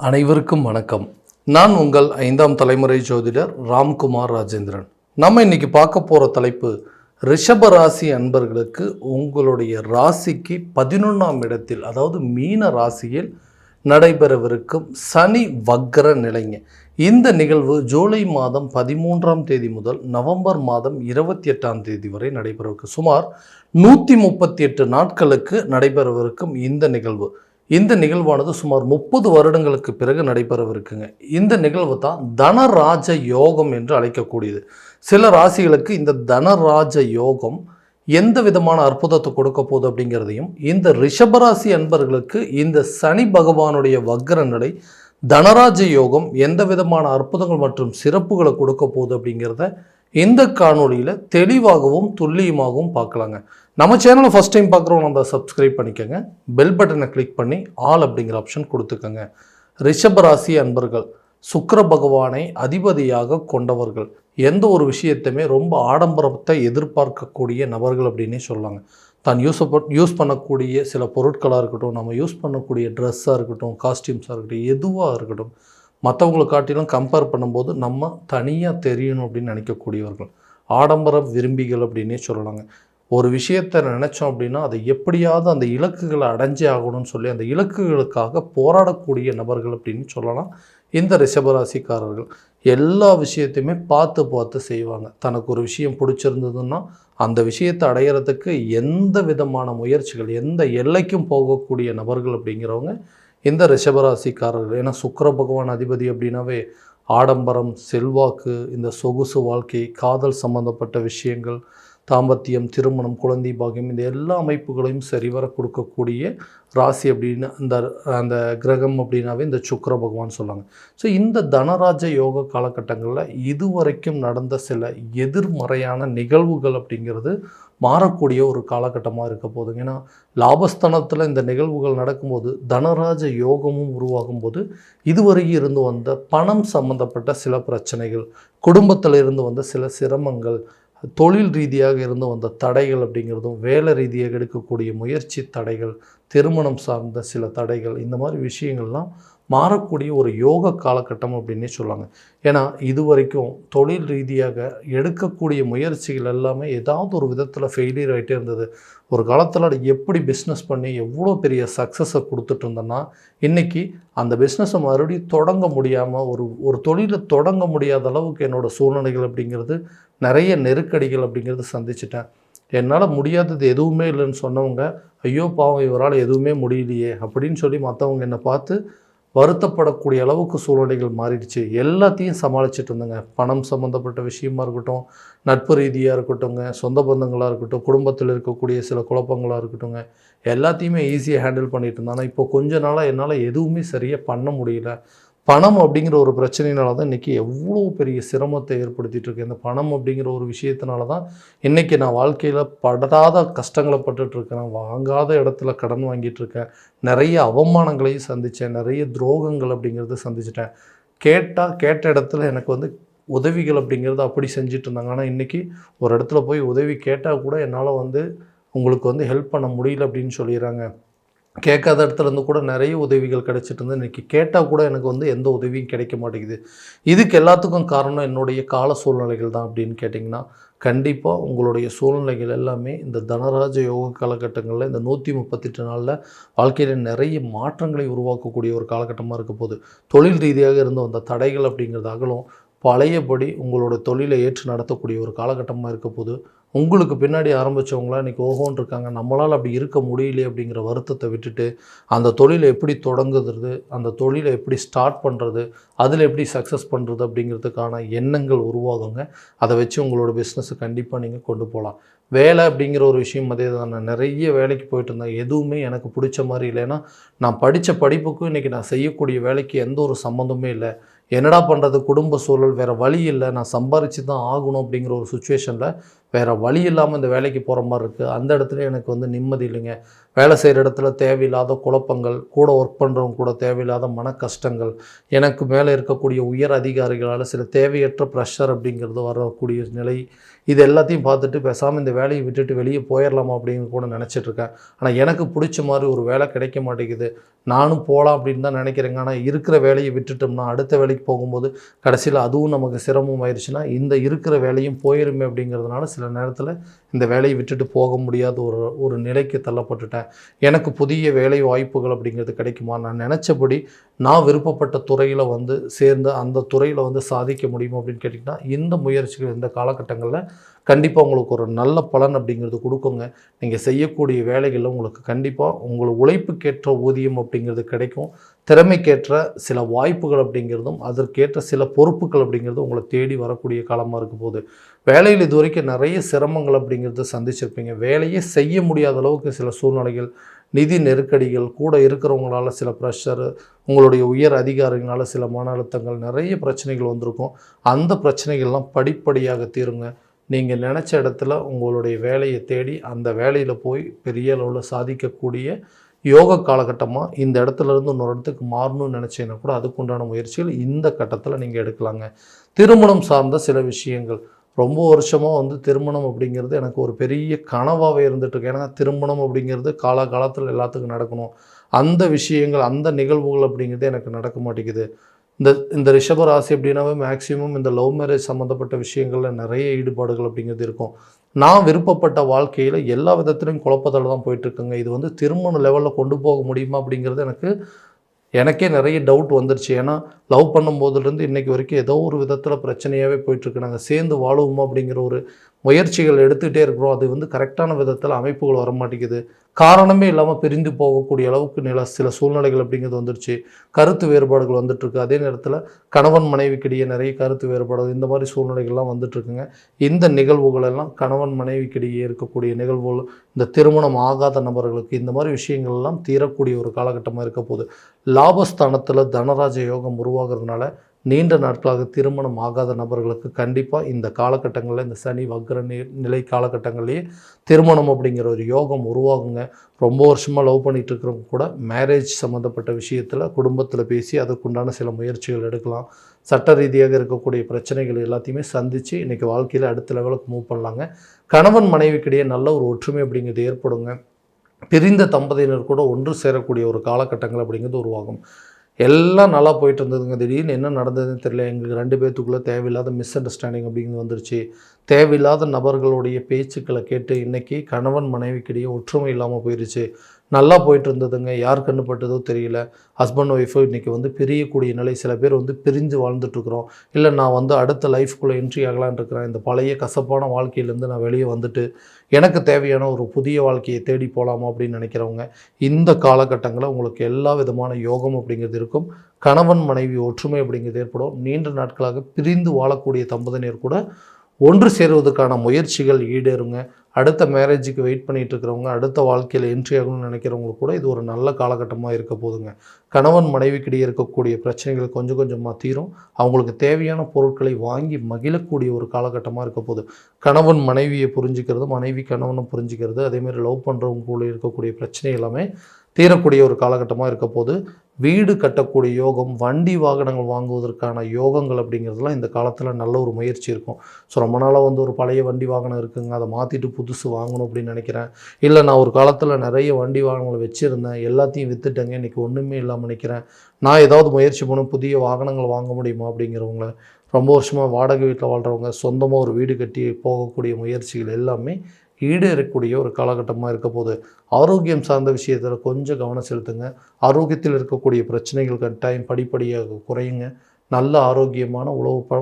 அனைவருக்கும் வணக்கம். நான் உங்கள் 5ஆம் தலைமுறை ஜோதிடர் ராம்குமார் ராஜேந்திரன். நம்ம இன்னைக்கு பார்க்க போகிற தலைப்பு, ரிஷப ராசி அன்பர்களுக்கு உங்களுடைய ராசிக்கு 11ஆம் இடத்தில், அதாவது மீன ராசியில் நடைபெறவிருக்கும் சனி வக்ர நிலைங்க. இந்த நிகழ்வு ஜூலை மாதம் 13ஆம் தேதி முதல் நவம்பர் மாதம் 28ஆம் தேதி வரை நடைபெறவிருக்கு. சுமார் 138 நாட்களுக்கு நடைபெறவிருக்கும் இந்த நிகழ்வு. இந்த நிகழ்வானது சுமார் 30 வருடங்களுக்கு பிறகு நடைபெறவிருக்குங்க. இந்த நிகழ்வு தான் தனராஜ யோகம் என்று அழைக்கக்கூடியது. சில ராசிகளுக்கு இந்த தனராஜ யோகம் எந்த விதமான அற்புதத்தை கொடுக்க போகுது அப்படிங்கிறதையும், இந்த ரிஷபராசி அன்பர்களுக்கு இந்த சனி பகவானுடைய வக்ர நிலை தனராஜ யோகம் எந்த விதமான அற்புதங்கள் மற்றும் சிறப்புகளை கொடுக்க போகுது அப்படிங்கிறத இந்த காணொலியில் தெளிவாகவும் துல்லியமாகவும் பார்க்கலாங்க. நம்ம சேனலை ஃபஸ்ட் டைம் பார்க்குறவங்க நம்ம சப்ஸ்கிரைப் பண்ணிக்கோங்க. பெல் பட்டனை கிளிக் பண்ணி ஆல் அப்படிங்கிற ஆப்ஷன் கொடுத்துக்கோங்க. ரிஷபராசி அன்பர்கள் சுக்கிர பகவானை அதிபதியாக கொண்டவர்கள். எந்த ஒரு விஷயத்தையுமே ரொம்ப ஆடம்பரத்தை எதிர்பார்க்கக்கூடிய நபர்கள் அப்படின்னே சொல்லலாங்க. தான் யூஸ் பண்ணக்கூடிய சில பொருட்களாக இருக்கட்டும், நம்ம யூஸ் பண்ணக்கூடிய ட்ரெஸ்ஸாக இருக்கட்டும், காஸ்டியூம்ஸாக இருக்கட்டும், எதுவாக இருக்கட்டும், மற்றவங்களை காட்டிலும் கம்பேர் பண்ணும்போது நம்ம தனியாக தெரியணும் அப்படின்னு நினைக்கக்கூடியவர்கள், ஆடம்பர விரும்பிகள் அப்படின்னே சொல்லலாங்க. ஒரு விஷயத்தை நினச்சோம் அப்படின்னா அதை எப்படியாவது அந்த இலக்குகளை அடைஞ்சே ஆகணும்னு சொல்லி அந்த இலக்குகளுக்காக போராடக்கூடிய நபர்கள் அப்படின்னு சொல்லலாம். இந்த ரிஷபராசிக்காரர்கள் எல்லா விஷயத்தையுமே பார்த்து செய்வாங்க. தனக்கு ஒரு விஷயம் பிடிச்சிருந்ததுன்னா அந்த விஷயத்தை அடையிறதுக்கு எந்த விதமான முயற்சிகள், எந்த எல்லைக்கும் போகக்கூடிய நபர்கள் அப்படிங்கிறவங்க இந்த ரிஷபராசிக்காரர்கள். ஏன்னா சுக்கிர பகவான் அதிபதி அப்படின்னாவே ஆடம்பரம், செல்வாக்கு, இந்த சொகுசு வாழ்க்கை, காதல் சம்பந்தப்பட்ட விஷயங்கள், தாம்பத்தியம், திருமணம், குழந்தை பாக்கியம், இந்த எல்லா அமைப்புகளையும் சரிவர கொடுக்கக்கூடிய ராசி அப்படின்னு அந்த கிரகம் அப்படின்னாவே இந்த சுக்கிர பகவான் சொல்லாங்க. ஸோ இந்த தனராஜ யோக காலகட்டங்களில் இதுவரைக்கும் நடந்த சில எதிர்மறையான நிகழ்வுகள் அப்படிங்கிறது மாறக்கூடிய ஒரு காலகட்டமாக இருக்க போதுங்க. ஏன்னா லாபஸ்தானத்தில் இந்த நிகழ்வுகள் நடக்கும்போது தனராஜ யோகமும் உருவாகும் போது இதுவரைக்கும் இருந்து வந்த பணம் சம்பந்தப்பட்ட சில பிரச்சனைகள், குடும்பத்தில் இருந்து வந்த சில சிரமங்கள், தொழில் ரீதியாக இருந்து வந்த தடைகள் அப்படிங்கிறதும், வேலை ரீதியாக எடுக்கக்கூடிய முயற்சி தடைகள், திருமணம் சார்ந்த சில தடைகள், இந்த மாதிரி விஷயங்கள்லாம் மாறக்கூடிய ஒரு யோக காலகட்டம் அப்படின்னே சொல்லாங்க. ஏன்னா இது வரைக்கும் தொழில் ரீதியாக எடுக்கக்கூடிய முயற்சிகள் எல்லாமே ஏதாவது ஒரு விதத்தில் ஃபெயிலியர் ஆகிட்டே இருந்தது. ஒரு காலத்தில் எப்படி பிஸ்னஸ் பண்ணி எவ்வளோ பெரிய சக்ஸஸை கொடுத்துட்டு இருந்தேன்னா, இன்றைக்கி அந்த பிஸ்னஸை மறுபடியும் தொடங்க முடியாமல் ஒரு தொழிலை தொடங்க முடியாத அளவுக்கு என்னோடய சூழ்நிலைகள் அப்படிங்கிறது, நிறைய நெருக்கடிகள் அப்படிங்கிறது சந்திச்சிட்டேன். என்னால் முடியாதது எதுவுமே இல்லைன்னு சொன்னவங்க, ஐயோ பாவம் இவரால் எதுவுமே முடியலையே அப்படின்னு சொல்லி மற்றவங்க என்னை பார்த்து வருத்தப்படக்கூடிய அளவுக்கு சூழ்நிலைகள் மாறிடுச்சு. எல்லாத்தையும் சமாளிச்சுட்டு இருந்தேங்க. பணம் சம்மந்தப்பட்ட விஷயமா இருக்கட்டும், நட்பு ரீதியாக இருக்கட்டும்ங்க, சொந்த பந்தங்களாக இருக்கட்டும், குடும்பத்தில் இருக்கக்கூடிய சில குழப்பங்களாக இருக்கட்டும்ங்க, எல்லாத்தையுமே ஈஸியாக ஹேண்டில் பண்ணிட்டு இருந்தாங்க. இப்போ கொஞ்ச நாளாக என்னால் எதுவுமே சரியாக பண்ண முடியல. பணம் அப்படிங்கிற ஒரு பிரச்சனையினால தான் இன்றைக்கி எவ்வளோ பெரிய சிரமத்தை ஏற்படுத்திகிட்டு இருக்கேன். இந்த பணம் அப்படிங்கிற ஒரு விஷயத்தினால தான் இன்றைக்கி நான் வாழ்க்கையில் படாத கஷ்டங்களை பட்டுட்ருக்கேன். வாங்காத இடத்துல கடன் வாங்கிட்டுருக்கேன். நிறைய அவமானங்களையும் சந்தித்தேன். நிறைய துரோகங்கள் அப்படிங்கிறத சந்திச்சிட்டேன். கேட்ட இடத்துல எனக்கு உதவிகள் அப்படிங்கிறது அப்படி செஞ்சுட்டு இருந்தாங்க. ஆனால் இன்றைக்கி ஒரு இடத்துல போய் உதவி கேட்டால் கூட என்னால் உங்களுக்கு ஹெல்ப் பண்ண முடியல அப்படின்னு சொல்லிடுறாங்க. கேட்காத இடத்துலேருந்து கூட நிறைய உதவிகள் கிடச்சிட்டு இருந்து இன்றைக்கி கேட்டால் கூட எனக்கு எந்த உதவியும் கிடைக்க மாட்டேங்குது. இதுக்கு எல்லாத்துக்கும் காரணம் என்னுடைய கால சூழ்நிலைகள் தான் அப்படின்னு கேட்டிங்கன்னா, கண்டிப்பாக உங்களுடைய சூழ்நிலைகள் எல்லாமே இந்த தனராஜ யோக காலகட்டங்களில் இந்த 138 நாளில் வாழ்க்கையில் நிறைய மாற்றங்களை உருவாக்கக்கூடிய ஒரு காலகட்டமாக இருக்க போகுது. தொழில் ரீதியாக இருந்து வந்த தடைகள் அப்படிங்கிறது அகலும், பழையபடி உங்களோட தொழிலை ஏற்று நடத்தக்கூடிய ஒரு காலகட்டமாக இருக்க போது. உங்களுக்கு பின்னாடி ஆரம்பித்தவங்களாம் இன்றைக்கி ஓஹோன்னு இருக்காங்க. நம்மளால் அப்படி இருக்க முடியலையே அப்படிங்கிற வருத்தத்தை விட்டுட்டு அந்த தொழிலை எப்படி தொடங்குறது, அந்த தொழிலை எப்படி ஸ்டார்ட் பண்ணுறது, அதில் எப்படி சக்ஸஸ் பண்ணுறது அப்படிங்கிறதுக்கான எண்ணங்கள் உருவாகுங்க. அதை வச்சு உங்களோட பிஸ்னஸை கண்டிப்பாக நீங்கள் கொண்டு போகலாம். வேலை அப்படிங்கிற ஒரு விஷயம் அதே தான். நான் நிறைய வேலைக்கு போயிட்டு இருந்தேன். எதுவுமே எனக்கு பிடிச்ச மாதிரி இல்லை. ஏன்னா நான் படித்த படிப்புக்கும் இன்றைக்கி நான் செய்யக்கூடிய வேலைக்கு எந்த ஒரு சம்மந்தமே இல்லை. என்னடா பண்ணுறது, குடும்ப சூழல், வேறு வழி இல்லை, நான் சம்பாரித்து தான் ஆகணும் அப்படிங்கிற ஒரு சுச்சுவேஷனில் வேறு வழி இல்லாமல் இந்த வேலைக்கு போகிற மாதிரி இருக்குது. அந்த இடத்துல எனக்கு வந்து நிம்மதி இல்லைங்க. வேலை செய்கிற இடத்துல தேவையில்லாத குழப்பங்கள், கூட ஒர்க் பண்ணுறவங்க கூட தேவையில்லாத மன கஷ்டங்கள், எனக்கு மேலே இருக்கக்கூடிய உயர் அதிகாரிகளால் சில தேவையற்ற ப்ரெஷர் அப்படிங்கிறது வரக்கூடிய நிலை, இது எல்லாத்தையும் பார்த்துட்டு பேசாமல் இந்த வேலையை விட்டுட்டு வெளியே போயிடலாமா அப்படின்னு கூட நினச்சிட்ருக்கேன். ஆனால் எனக்கு பிடிச்ச மாதிரி ஒரு வேலை கிடைக்க மாட்டேங்குது. நானும் போகலாம் அப்படின்னு தான் நினைக்கிறேங்க. ஆனால் இருக்கிற வேலையை விட்டுட்டோம்னா அடுத்த வேலைக்கு போகும்போது கடைசியில் அதுவும் நமக்கு சிரமம் ஆயிடுச்சுன்னா இந்த இருக்கிற வேலையும் போயிருமே அப்படிங்கிறதுனால சில நேரத்தில் இந்த வேலையை விட்டுட்டு போக முடியாத ஒரு நிலைக்கு தள்ளப்பட்டுட்டேன். எனக்கு புதிய வேலை வாய்ப்புகள் அப்படிங்கிறது கிடைக்குமா, நான் நினச்சபடி நான் விருப்பப்பட்ட துறையில் வந்து சேர்ந்து அந்த துறையில் வந்து சாதிக்க முடியுமா அப்படின்னு கேட்டிங்கன்னா இந்த முயற்சிகள் இந்த காலகட்டங்களில் கண்டிப்பாக உங்களுக்கு ஒரு நல்ல பலன் அப்படிங்கிறது கொடுக்குங்க. நீங்கள் செய்யக்கூடிய வேலைகளில் உங்களுக்கு கண்டிப்பாக உங்கள் உழைப்புக்கேற்ற ஊதியம் அப்படிங்கிறது கிடைக்கும். திறமைக்கேற்ற சில வாய்ப்புகள் அப்படிங்கிறதும் அதற்கேற்ற சில பொறுப்புகள் அப்படிங்கிறதும் உங்களை தேடி வரக்கூடிய காலமாக இருக்க போகுது. வேலையில் இது வரைக்கும் நிறைய சிரமங்கள் அப்படிங்கிறது சந்திச்சிருப்பீங்க. வேலையே செய்ய முடியாத அளவுக்கு சில சூழ்நிலைகள், நிதி நெருக்கடிகள், கூட இருக்கிறவங்களால சில ப்ரெஷரு, உங்களுடைய உயர் அதிகாரிகளால் சில மன அழுத்தங்கள், நிறைய பிரச்சனைகள் வந்திருக்கும். அந்த பிரச்சனைகள்லாம் படிப்படியாக தீருங்க. நீங்கள் நினச்ச இடத்துல உங்களுடைய வேலையை தேடி அந்த வேலையில் போய் பெரிய அளவில் சாதிக்கக்கூடிய யோக காலகட்டமாக இந்த இடத்துலேருந்து இன்னொரு இடத்துக்கு மாறணும்னு நினச்சிங்கன்னா கூட அதுக்குண்டான முயற்சிகள் இந்த கட்டத்தில் நீங்கள் எடுக்கலாங்க. திருமணம் சார்ந்த சில விஷயங்கள், ரொம்ப வருஷமாக வந்து திருமணம் அப்படிங்கிறது எனக்கு ஒரு பெரிய கனவாகவே இருந்துகிட்ருக்கு. ஏன்னா திருமணம் அப்படிங்கிறது காலகாலத்தில் எல்லாத்துக்கும் நடக்கணும். அந்த விஷயங்கள், அந்த நிகழ்வுகள் அப்படிங்கிறது எனக்கு நடக்க மாட்டேங்குது. இந்த ரிஷப ராசி அப்படின்னாவே மேக்ஸிமம் இந்த லவ் மேரேஜ் சம்மந்தப்பட்ட விஷயங்களில் நிறைய ஈடுபாடுகள் அப்படிங்கிறது இருக்கும். நான் விருப்பப்பட்ட வாழ்க்கையில் எல்லா விதத்துலையும் குழப்பத்தில் தான் போயிட்டுருக்குங்க. இது வந்து திருமண லெவலில் கொண்டு போக முடியுமா அப்படிங்கிறது எனக்கே நிறைய டவுட் வந்துருச்சு. ஏன்னா லவ் பண்ணும்போதுலேருந்து இன்றைக்கி வரைக்கும் ஏதோ ஒரு விதத்தில் பிரச்சனையாகவே போயிட்டுருக்கு. நாங்கள் சேர்ந்து வாழுவோமா அப்படிங்கிற ஒரு முயற்சிகள் எடுத்துகிட்டே இருக்கிறோம். அது வந்து கரெக்டான விதத்தில் அமைப்புகள் வர மாட்டேங்குது. காரணமே இல்லாமல் பிரிந்து போகக்கூடிய அளவுக்கு சில சூழ்நிலைகள் அப்படிங்கிறது வந்துருச்சு. கருத்து வேறுபாடுகள் வந்துட்டுருக்கு. அதே நேரத்தில் கணவன் மனைவிக்கிடையே நிறைய கருத்து வேறுபாடு, இந்த மாதிரி சூழ்நிலைகள்லாம் வந்துட்டுருக்குங்க. இந்த நிகழ்வுகளெல்லாம் கணவன் மனைவிக்கிடையே இருக்கக்கூடிய நிகழ்வுகள், இந்த திருமணம் ஆகாத நபர்களுக்கு இந்த மாதிரி விஷயங்கள்லாம் தீரக்கூடிய ஒரு காலகட்டமாக இருக்க போகுது. லாபஸ்தானத்தில் தனராஜ யோகம் உருவாகிறதுனால நீண்ட நாட்களாக திருமணம் ஆகாத நபர்களுக்கு கண்டிப்பாக இந்த காலகட்டங்களில், இந்த சனி வக்ர நிலை காலகட்டங்கள்லேயே திருமணம் அப்படிங்கிற ஒரு யோகம் உருவாகுங்க. ரொம்ப வருஷமாக லவ் பண்ணிகிட்டு இருக்கிறவங்க கூட மேரேஜ் சம்மந்தப்பட்ட விஷயத்தில் குடும்பத்தில் பேசி அதுக்குண்டான சில முயற்சிகள் எடுக்கலாம். சட்ட ரீதியாக இருக்கக்கூடிய பிரச்சனைகள் எல்லாத்தையுமே சந்தித்து இன்றைக்கி வாழ்க்கையில் அடுத்த லெவலுக்கு மூவ் பண்ணலாங்க. கணவன் மனைவிக்கிடையே நல்ல ஒரு ஒற்றுமை அப்படிங்கிறது ஏற்படுங்க. பிரிந்த தம்பதியினர் கூட ஒன்று சேரக்கூடிய ஒரு காலகட்டங்கள் அப்படிங்கிறது உருவாகும். எல்லாம் நல்லா போயிட்டு இருந்ததுங்க. திடீர்னு என்ன நடந்ததுன்னு தெரியல. எங்களுக்கு 2 பேர்த்துக்குள்ளே தேவையில்லாத மிஸ் அண்டர்ஸ்டாண்டிங் அப்படிங்கிறது வந்துருச்சு. தேவையில்லாத நபர்களுடைய பேச்சுக்களை கேட்டு இன்றைக்கி கணவன் மனைவிக்கிடையே ஒற்றுமை இல்லாமல் போயிடுச்சு. நல்லா போயிட்டு இருந்ததுங்க. யார் கண்ணுப்பட்டதோ தெரியல. ஹஸ்பண்ட் ஒய்ஃபு இன்றைக்கி வந்து பிரியக்கூடிய நிலை. சில பேர் வந்து பிரிஞ்சு வாழ்ந்துட்டுருக்குறோம். இல்லை நான் வந்து அடுத்த லைஃப்குள்ளே என்ட்ரி ஆகலான்னு இருக்கிறேன். இந்த பழைய கசப்பான வாழ்க்கையிலேருந்து நான் வெளியே வந்துட்டு எனக்கு தேவையான ஒரு புதிய வாழ்க்கையை தேடி போகலாமா அப்படின்னு நினைக்கிறவங்க இந்த காலகட்டங்களில் உங்களுக்கு எல்லா விதமான யோகம் அப்படிங்கிறது இருக்கும். கணவன் மனைவி ஒற்றுமை அப்படிங்கிறது ஏற்படும். நீண்ட நாட்களாக பிரிந்து வாழக்கூடிய தம்பதியினர் கூட ஒன்று சேருவதற்கான முயற்சிகள் ஈடேறுங்க. அடுத்த மேரேஜுக்கு வெயிட் பண்ணிகிட்டு இருக்கிறவங்க, அடுத்த வாழ்க்கையில் என்ட்ரி ஆகணும்னு நினைக்கிறவங்களுக்கு கூட இது ஒரு நல்ல காலகட்டமாக இருக்க போதுங்க. கணவன் மனைவிக்கிடையே இருக்கக்கூடிய பிரச்சனைகள் கொஞ்சம் கொஞ்சமாக தீரும். அவங்களுக்கு தேவையான பொருட்களை வாங்கி மகிழக்கூடிய ஒரு காலகட்டமாக இருக்க போகுது. கணவன் மனைவியை புரிஞ்சுக்கிறது, மனைவி கணவனை புரிஞ்சுக்கிறது, அதேமாதிரி லவ் பண்ணுறவங்க கூட இருக்கக்கூடிய பிரச்சனை எல்லாமே தீரக்கூடிய ஒரு காலகட்டமாக இருக்க போது. வீடு கட்டக்கூடிய யோகம், வண்டி வாகனங்கள் வாங்குவதற்கான யோகங்கள் அப்படிங்கிறதுலாம் இந்த காலத்தில் நல்ல ஒரு முயற்சி இருக்கும். ஸோ ரொம்ப நாளாக வந்து ஒரு பழைய வண்டி வாகனம் இருக்குங்க, அதை மாற்றிட்டு புதுசு வாங்கணும் அப்படின்னு நினைக்கிறேன். இல்லை நான் ஒரு காலத்தில் நிறைய வண்டி வாகனங்களை வச்சுருந்தேன், எல்லாத்தையும் விற்றுட்டேங்க, இன்றைக்கி ஒன்றுமே இல்லாமல் நிற்கிறேன், நான் ஏதாவது முயற்சி பண்ணணும், புதிய வாகனங்கள் வாங்க முடியுமா அப்படிங்கிறவங்க, ரொம்ப வருஷமாக வாடகை வீட்டில் வாழ்கிறவங்க, சொந்தமாக ஒரு வீடு கட்டி போகக்கூடிய முயற்சிகள் எல்லாமே ஈடேறக்கூடிய ஒரு காலகட்டமாக இருக்க போது. ஆரோக்கியம் சார்ந்த விஷயத்தில் கொஞ்சம் கவனம் செலுத்துங்க. ஆரோக்கியத்தில் இருக்கக்கூடிய பிரச்சனைகள் கட்டாயம் படிப்படியாக குறையுங்க. நல்ல ஆரோக்கியமான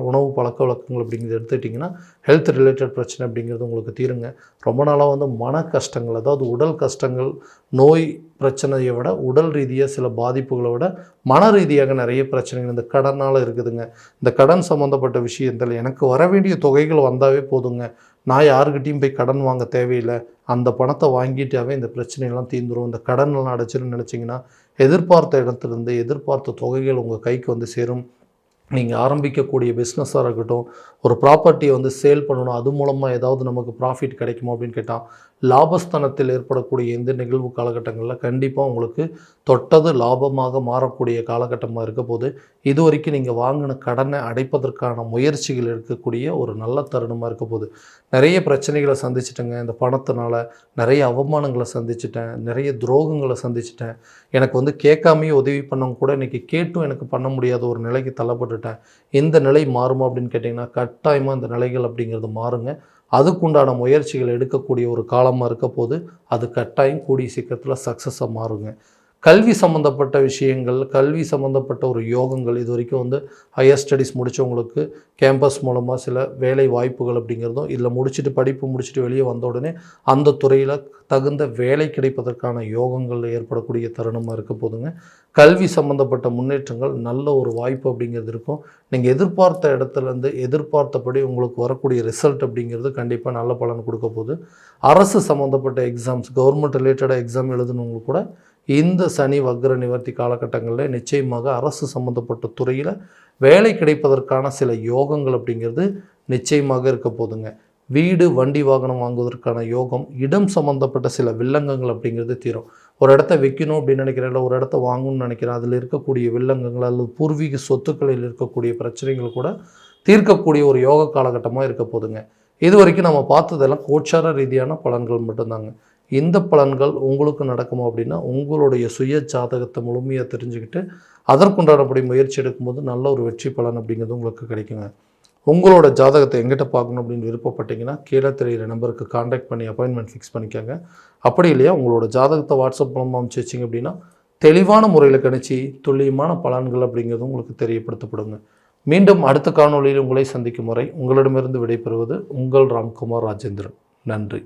உணவு பழக்க வழக்கங்கள் அப்படிங்கிறது எடுத்துக்கிட்டிங்கன்னா ஹெல்த் ரிலேட்டட் பிரச்சனை அப்படிங்கிறது உங்களுக்கு தீருங்க. ரொம்ப நாளாக வந்து மன கஷ்டங்கள், அதாவது உடல் கஷ்டங்கள், நோய் பிரச்சனையை விட உடல் ரீதியாக சில பாதிப்புகளை விட மன ரீதியாக நிறைய பிரச்சனைகள் இந்த கடனால் இருக்குதுங்க. இந்த கடன் சம்மந்தப்பட்ட விஷயத்தில் எனக்கு வர வேண்டிய தொகைகள் வந்தாவே போதுங்க, நான் யாருக்கிட்டையும் போய் கடன் வாங்க தேவையில்லை, அந்த பணத்தை வாங்கிட்டாவே இந்த பிரச்சனைலாம் தீர்ந்துடும், இந்த கடன்லாம் அடைச்சிருன்னு நினச்சிங்கன்னா எதிர்பார்த்த இடத்துலேருந்து எதிர்பார்த்த தொகைகள் உங்கள் கைக்கு வந்து சேரும். நீங்கள் ஆரம்பிக்கக்கூடிய பிஸ்னஸாக இருக்கட்டும், ஒரு ப்ராப்பர்ட்டியை வந்து சேல் பண்ணணும், அது மூலமாக ஏதாவது நமக்கு ப்ராஃபிட் கிடைக்குமா அப்படின்னு கேட்டால், லாபஸ்தானத்தில் ஏற்படக்கூடிய இந்த நிகழ்வு காலகட்டங்களில் கண்டிப்பாக உங்களுக்கு தொட்டது லாபமாக மாறக்கூடிய காலகட்டமாக இருக்க போது, இது வரைக்கும் நீங்கள் வாங்கின கடனை அடைப்பதற்கான முயற்சிகள் எடுக்கக்கூடிய ஒரு நல்ல தருணமாக இருக்க போது. நிறைய பிரச்சனைகளை சந்திச்சிட்டேங்க, இந்த பணத்தினால நிறைய அவமானங்களை சந்திச்சிட்டேன், நிறைய துரோகங்களை சந்திச்சிட்டேன், எனக்கு வந்து கேட்காமையே உதவி பண்ணவங்க கூட இன்றைக்கி கேட்டும் எனக்கு பண்ண முடியாத ஒரு நிலைக்கு தள்ளப்பட்டுட்டேன். இந்த நிலை மாறுமா அப்படின்னு கேட்டிங்கன்னா, கட்டாயமாக இந்த நிலைகள் அப்படிங்கிறது மாறுங்க. அதுக்குண்டான முயற்சிகள் எடுக்கக்கூடிய ஒரு காலமாக இருக்க போது, அது கட்டாயம் கூடிய சீக்கிரத்தில் சக்ஸஸாக மாறுங்க. கல்வி சம்மந்தப்பட்ட விஷயங்கள், கல்வி சம்மந்தப்பட்ட ஒரு யோகங்கள் இது வரைக்கும் வந்து ஹையர் ஸ்டடீஸ் முடித்தவங்களுக்கு கேம்பஸ் மூலமாக சில வேலை வாய்ப்புகள் அப்படிங்கிறதும், இதில் படிப்பு முடிச்சுட்டு வெளியே வந்த உடனே அந்த துறையில் தகுந்த வேலை கிடைப்பதற்கான யோகங்கள் ஏற்படக்கூடிய தருணமாக இருக்க போதுங்க. கல்வி சம்மந்தப்பட்ட முன்னேற்றங்கள் நல்ல ஒரு வாய்ப்பு அப்படிங்கிறது இருக்கும். நீங்கள் எதிர்பார்த்த இடத்துலேருந்து எதிர்பார்த்தபடி உங்களுக்கு வரக்கூடிய ரிசல்ட் அப்படிங்கிறது கண்டிப்பாக நல்ல பலன் கொடுக்க போகுது. அரசு சம்மந்தப்பட்ட எக்ஸாம்ஸ், கவர்மெண்ட் ரிலேட்டடாக எக்ஸாம் எழுதுனவங்களுக்கு கூட இந்த சனி வக்ர நிவர்த்தி காலகட்டங்களில் நிச்சயமாக அரசு சம்மந்தப்பட்ட துறையில் வேலை கிடைப்பதற்கான சில யோகங்கள் அப்படிங்கிறது நிச்சயமாக இருக்க போதுங்க. வீடு, வண்டி, வாகனம் வாங்குவதற்கான யோகம், இடம் சம்மந்தப்பட்ட சில வில்லங்கங்கள் அப்படிங்கிறது தீரும். ஒரு இடத்த விற்கணும் அப்படின்னு நினைக்கிறேன், இல்லை ஒரு இடத்த வாங்கணும்னு நினைக்கிறேன், அதில் இருக்கக்கூடிய வில்லங்கங்கள் அல்லது பூர்வீக சொத்துக்களில் இருக்கக்கூடிய பிரச்சனைகள் கூட தீர்க்கக்கூடிய ஒரு யோக காலகட்டமாக இருக்க போதுங்க. இது வரைக்கும் நம்ம பார்த்ததெல்லாம் கோச்சார ரீதியான பலன்கள் மட்டும்தாங்க. இந்த பலன்கள் உங்களுக்கு நடக்குமா அப்படின்னா, உங்களுடைய சுய ஜாதகத்தை முழுமையாக தெரிஞ்சுக்கிட்டு அதற்குண்டானபடி முயற்சி எடுக்கும்போது நல்ல ஒரு வெற்றி பலன் அப்படிங்கிறது உங்களுக்கு கிடைக்குங்க. உங்களோட ஜாதகத்தை எங்கிட்ட பார்க்கணும் அப்படின்னு விருப்பப்பட்டீங்கன்னா, கீழே தெரிகிற நம்பருக்கு காண்டாக்ட் பண்ணி அப்பாயின்மெண்ட் ஃபிக்ஸ் பண்ணிக்கோங்க. அப்படி இல்லையா உங்களோட ஜாதகத்தை வாட்ஸ்அப் மூலமாக அனுப்பிச்சு வச்சிங்க அப்படின்னா, தெளிவான முறையில் கணிச்சு துல்லியமான பலன்கள் அப்படிங்கிறது உங்களுக்கு தெரியப்படுத்தப்படுங்க. மீண்டும் அடுத்த காணொளியில் உங்களை சந்திக்கும் வரை உங்களிடமிருந்து விடைபெறுவது உங்கள் ராம்குமார் ராஜேந்திரன். நன்றி.